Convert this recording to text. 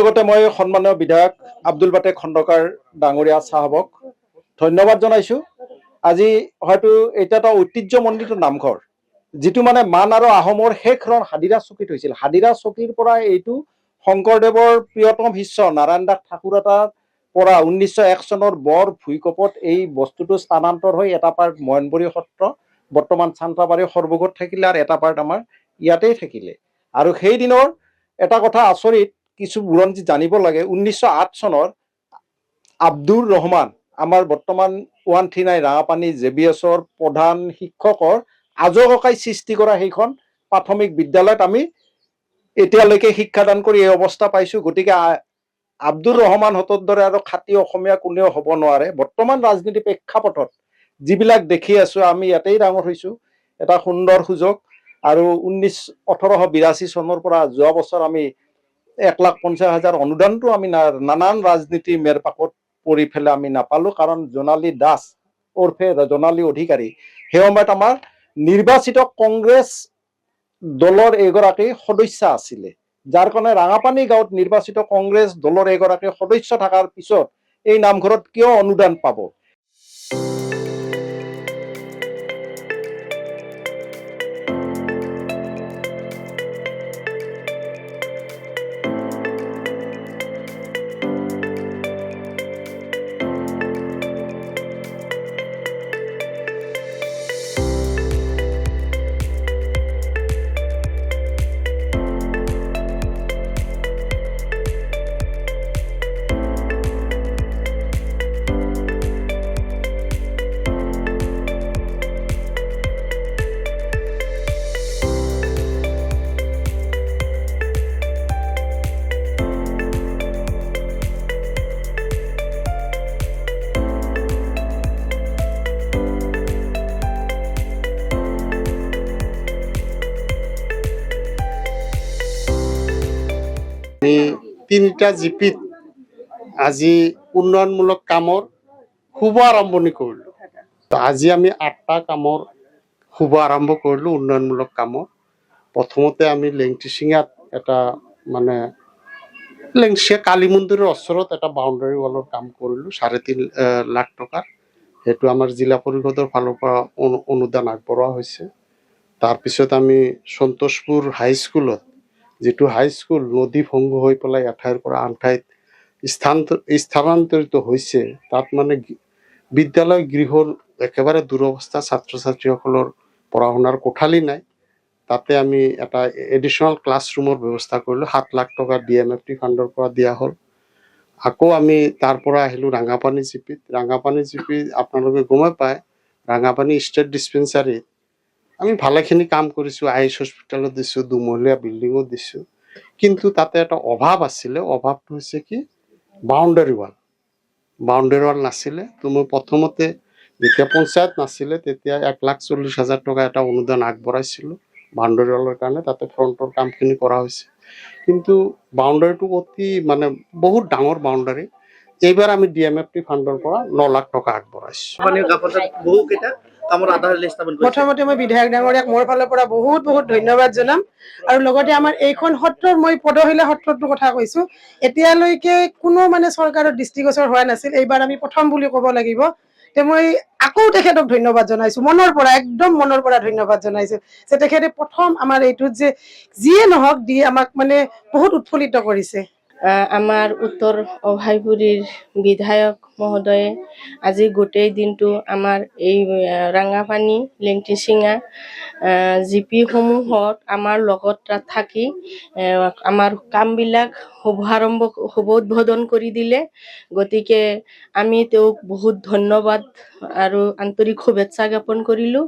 লগতে মই সন্মানীয় বিধায়ক আব্দুল বাটেক খণ্ডকাৰ ডাঙৰীয়া চাহাবক ধন্যবাদ জনাইছোঁ। আজি হয়তো এটা এটা ঐতিহ্যমণ্ডিত নামঘৰ, যিটো মানে মান আৰু আহোমৰ শেষৰণ হাদিৰা চকীত হৈছিল। হাদিৰা চকীৰ পৰা এইটো শংকৰদেৱৰ প্ৰিয়তম শিষ্য নাৰায়ণ দাস ঠাকুৰতাৰ পৰা 1901 চনৰ বৰ ভূঁইকঁপত এই বস্তুটো স্থানান্তৰ হৈ এটা পাৰ্ট ময়নবৰী সত্ৰ, বৰ্তমান চান্তাবাৰী সৰ্বগত থাকিলে, আৰু এটা পাৰ্ট আমাৰ ইয়াতেই থাকিলে। আৰু সেই দিনৰ এটা কথা আচৰিত, কিছু বুৰঞ্জী জানিব লাগে। 1908 চনৰ আব্দুৰ ৰহমান, আমাৰ বৰ্তমান 139 ৰাঙাপানী JBSৰ প্ৰধান শিক্ষকৰ আজককাই সৃষ্টি কৰা সেইখন প্ৰাথমিক বিদ্যালয়ত আমি এতিয়ালৈকে শিক্ষাদান কৰি এই অৱস্থা পাইছোঁ। গতিকে আব্দুৰ ৰহমান হতৰ দৰে আৰু খাটি অসমীয়া কোনেও হ'ব নোৱাৰে। বৰ্তমান ৰাজনীতি প্ৰেক্ষাপটত যিবিলাক দেখি আছোঁ, আমি ইয়াতেই ডাঙৰ হৈছোঁ, এটা সুন্দৰ সুযোগ। আৰু 1882 চনৰ পৰা যোৱা বছৰ আমি 1,50,000 অনুদানটো আমি নানান ৰাজনীতি মেৰপাকত পৰি পেলাই আমি নাপালোঁ, কাৰণ জোনালী দাস ওৰফে জোনালী অধিকাৰী সেই সময়ত আমাৰ নিৰ্বাচিত কংগ্ৰেছ দলৰ এগৰাকী সদস্য আছিলে, যাৰ কাৰণে ৰাঙাপানী গাঁৱত নিৰ্বাচিত কংগ্ৰেছ দলৰ এগৰাকী সদস্য থকাৰ পিছত এই নামঘৰত কিয় অনুদান পাব? আমি 3টা জিপিত আজি উন্নয়নমূলক কামৰ শুভ আৰম্ভণি কৰিলোঁ। তো আজি আমি 8টা কামৰ শুভ আৰম্ভ কৰিলোঁ উন্নয়নমূলক কামৰ। প্ৰথমতে আমি লেংটিচিঙাত এটা মানে লেংটিচিঙা কালী মন্দিৰৰ ওচৰত এটা বাউণ্ডাৰী ৱালৰ কাম কৰিলোঁ 3.5 লাখ টকাৰ। সেইটো আমাৰ জিলা পৰিষদৰ ফালৰ পৰা অনুদান আগবঢ়োৱা হৈছে। তাৰপিছত আমি সন্তোষপুৰ হাইস্কুলত, যিটো হাইস্কুল নদী ভংগ হৈ পেলাই এঠাইৰ পৰা আন ঠাইত স্থানান্তৰিত হৈছে, তাত মানে বিদ্যালয় গৃহৰ একেবাৰে দুৰৱস্থা, ছাত্ৰ ছাত্ৰীসকলৰ পঢ়া শুনাৰ কোঠালি নাই। তাতে আমি এটা এডিশ্যনেল ক্লাছৰুমৰ ব্যৱস্থা কৰিলোঁ, 7 লাখ টকা DMFT ফাণ্ডৰ পৰা দিয়া হ'ল। আকৌ আমি তাৰ পৰা আহিলোঁ ৰাঙাপানী জিপিত। ৰাঙাপানী জিপি আপোনালোকে গমে পায়, ৰাঙাপানী ষ্টেট ডিছপেঞ্চাৰীত আমি ভালেখিনি কাম কৰিছোঁ। আইচ হস্পিটেলত দিছোঁ, 2মহলীয়া বিল্ডিঙত দিছোঁ। কিন্তু তাতে এটা অভাৱ আছিলে। অভাৱটো হৈছে কি, বাউণ্ডাৰী ৱাল নাছিলে। তো মই প্ৰথমতে যেতিয়া পঞ্চায়ত নাছিলে তেতিয়া 1,40,000 টকা এটা অনুদান আগবঢ়াইছিলোঁ বাউণ্ডাৰী ৱালৰ কাৰণে। তাতে ফ্ৰণ্টৰ কামখিনি কৰা হৈছে, কিন্তু বাউণ্ডাৰীটো অতি মানে বহুত ডাঙৰ বাউণ্ডাৰী। এইবাৰ আমি DMFT ফাণ্ডৰ পৰা 9 লাখ টকা আগবঢ়াইছোঁ। প্ৰথমতে মই বিধায়ক ডাঙৰীয়াক মোৰ ফালৰ পৰা বহুত বহুত ধন্যবাদ জনাম। আৰু লগতে আমাৰ এইখন সত্ৰৰ, মই পদশীলা সত্ৰটোৰ কথা কৈছোঁ, এতিয়ালৈকে কোনো মানে চৰকাৰৰ দৃষ্টিগোচৰ হোৱা নাছিল। এইবাৰ আমি প্ৰথম বুলি ক'ব লাগিব। তে মই আকৌ তেখেতক ধন্যবাদ জনাইছোঁ, মনৰ পৰা, একদম মনৰ পৰা ধন্যবাদ জনাইছোঁ যে তেখেতে প্ৰথম আমাৰ এইটোত যে যিয়ে নহওক দি আমাক মানে বহুত উৎফুল্লিত কৰিছে। আমাৰ উত্তৰ অভয়পুৰীৰ বিধায়ক মহোদয়ে আজি গোটেই দিনটো আমাৰ এই ৰাঙাপানী লেংটিচিঙা জিপিসমূহত আমাৰ লগত থাকি আমাৰ কামবিলাক শুভ উদ্বোধন কৰি দিলে। গতিকে আমি তেওঁক বহুত ধন্যবাদ আৰু আন্তৰিক শুভেচ্ছা জ্ঞাপন কৰিলোঁ।